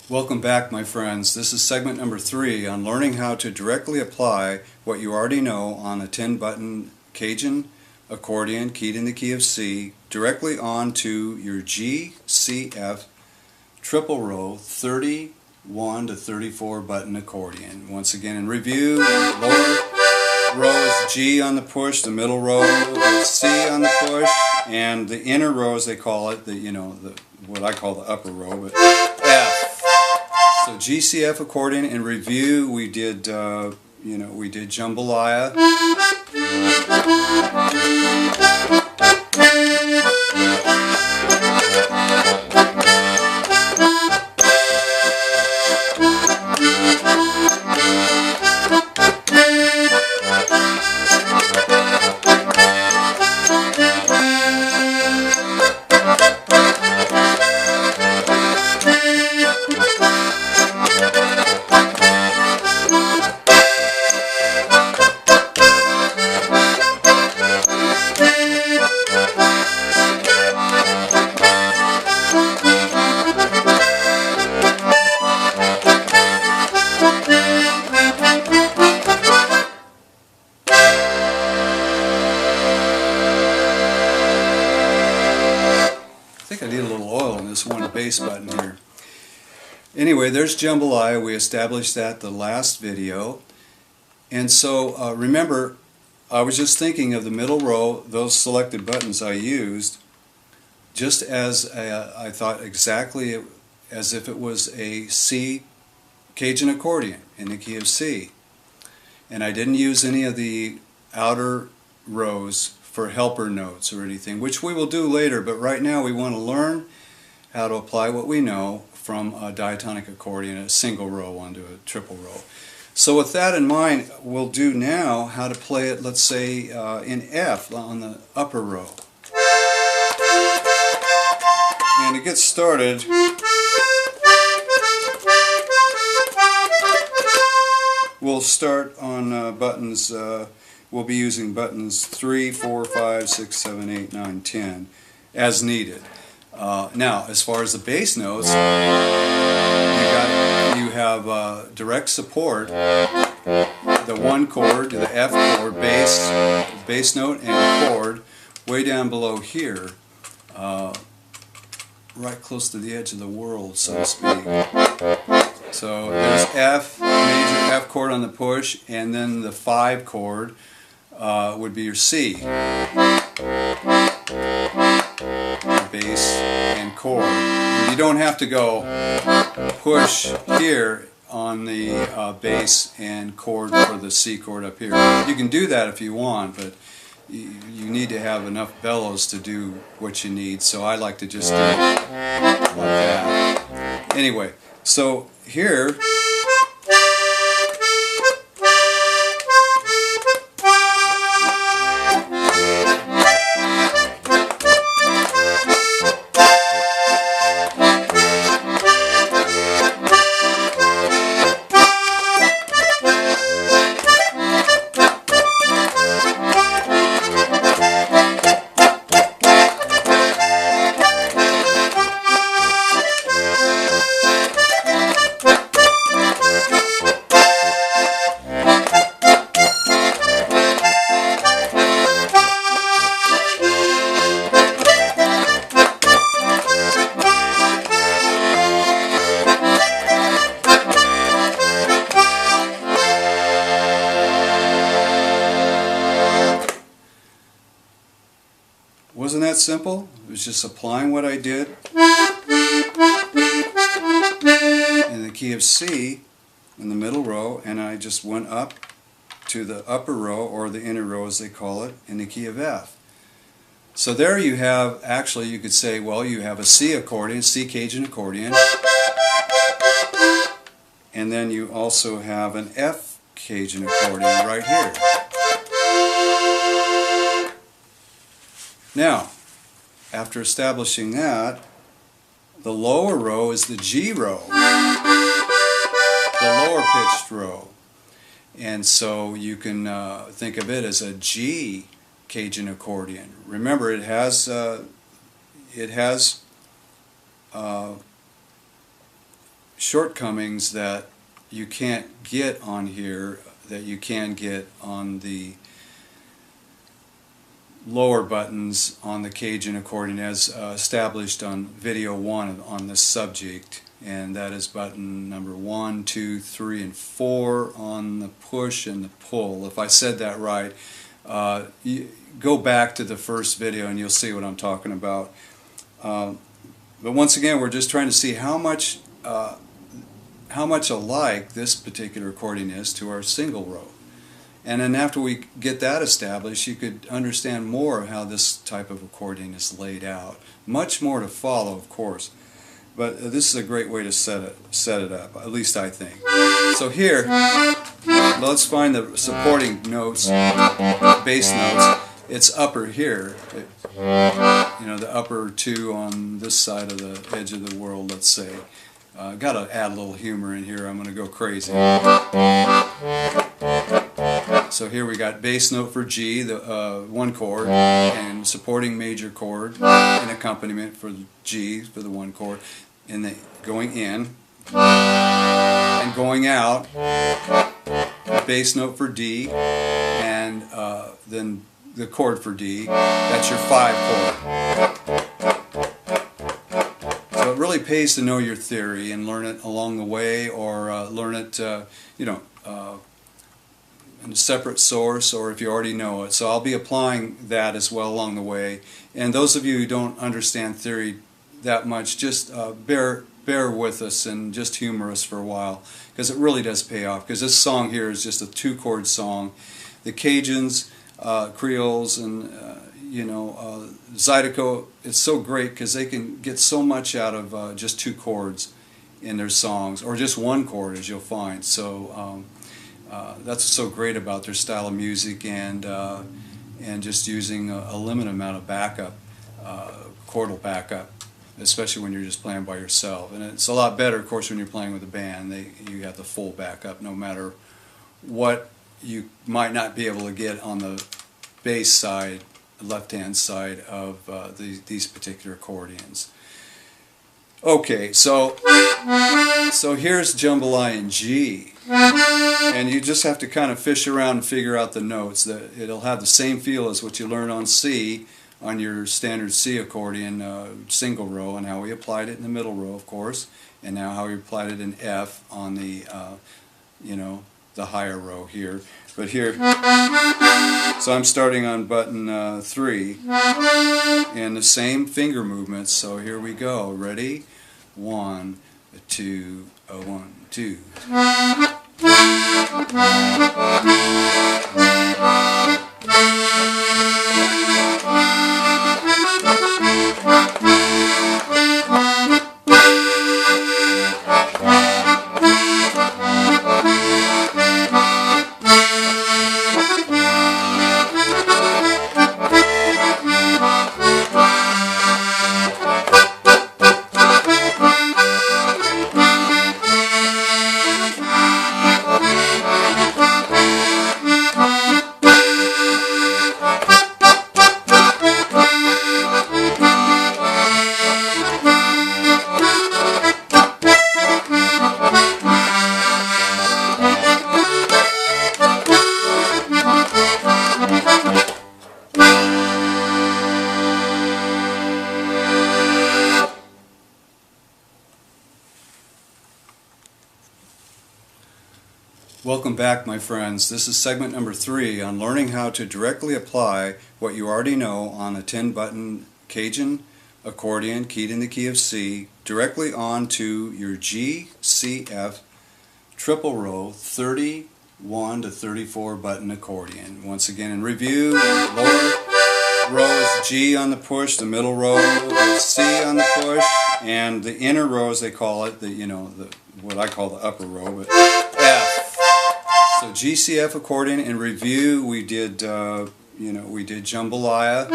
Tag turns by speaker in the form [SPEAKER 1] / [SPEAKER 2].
[SPEAKER 1] Welcome back, my friends. This is segment number 3 on learning how to directly apply what you already know on a 10-button Cajun accordion keyed in the key of C directly onto your GCF triple row 31 to 34 button accordion. Once again, in review, lower row is G on the push, the middle row is C on the push, and the inner row, as they call it, what I call the upper row, but F. So GCF accordion. In review, we did jambalaya. I think I need a little oil in this one bass button here. Anyway, there's jambalaya. We established that the last video. And so remember, I was just thinking of the middle row, those selected buttons I used, just as I thought exactly as if it was a C Cajun accordion in the key of C. And I didn't use any of the outer rows for helper notes or anything, which we will do later, but right now we want to learn how to apply what we know from a diatonic accordion, a single row onto a triple row. So with that in mind, we'll do now how to play it, let's say, in F on the upper row. And to get started, we'll start on buttons. We'll be using buttons 3, 4, 5, 6, 7, 8, 9, 10 as needed. Now, as far as the bass notes, you have direct support, the one chord, the F chord, bass note and chord, way down below here, right close to the edge of the world, so to speak. So there's F, major F chord on the push, and then the 5 chord would be your C, bass and chord. You don't have to go push here on the bass and chord for the C chord up here. You can do that if you want, but you need to have enough bellows to do what you need, so I like to just do it like that. Anyway, so here, wasn't that simple? It was just applying what I did in the key of C in the middle row, and I just went up to the upper row, or the inner row as they call it, in the key of F. So there you have, actually you could say, well, you have a C accordion, C Cajun accordion, and then you also have an F Cajun accordion right here. Now, after establishing that, the lower row is the G row, the lower pitched row. And so you can think of it as a G Cajun accordion. Remember, it has shortcomings that you can't get on here that you can get on the lower buttons on the Cajun accordion as established on video 1 on this subject, and that is button number 1, 2, 3, and 4 on the push and the pull. If I said that right, go back to the first video and you'll see what I'm talking about. But once again, we're just trying to see how much alike this particular accordion is to our single row. And then after we get that established, you could understand more of how this type of accordion is laid out. Much more to follow, of course, but this is a great way to set it up, at least I think. So here, let's find the supporting notes, bass notes. It's upper here, you know, the upper 2 on this side of the edge of the world, let's say. Got to add a little humor in here, I'm going to go crazy. So here we got bass note for G, the 1 chord, and supporting major chord and accompaniment for G for the 1 chord, and the going in and going out, bass note for D, and then the chord for D. That's your 5 chord. So it really pays to know your theory and learn it along the way, or learn it, you know, in a separate source, or if you already know it. So I'll be applying that as well along the way. And those of you who don't understand theory that much, just bear with us and just humor us for a while, because it really does pay off. Because this song here is just a 2-chord song. The Cajuns, Creoles, and you know, Zydeco, it's so great because they can get so much out of just 2 chords in their songs, or just 1 chord, as you'll find. So that's so great about their style of music, and just using a limited amount of backup, chordal backup, especially when you're just playing by yourself. And it's a lot better, of course, when you're playing with a band. You have the full backup, no matter what you might not be able to get on the bass side, left-hand side of these particular accordions. Okay, so here's jambalaya in G, and you just have to kind of fish around and figure out the notes. That it'll have the same feel as what you learn on C, on your standard C accordion single row, and how we applied it in the middle row, of course, and now how we applied it in F on the you know, the higher row here. But here, so I'm starting on button 3, and the same finger movements. So here we go. Ready? 1, 2, 1, 2. Welcome back, my friends. This is segment number 3 on learning how to directly apply what you already know on a 10-button Cajun accordion keyed in the key of C directly onto your GCF triple row 31 to 34 button accordion. Once again, in review, lower row is G on the push, the middle row is C on the push, and the inner row, as they call it, what I call the upper row, but F. So GCF accordion. In review, we did we did jambalaya,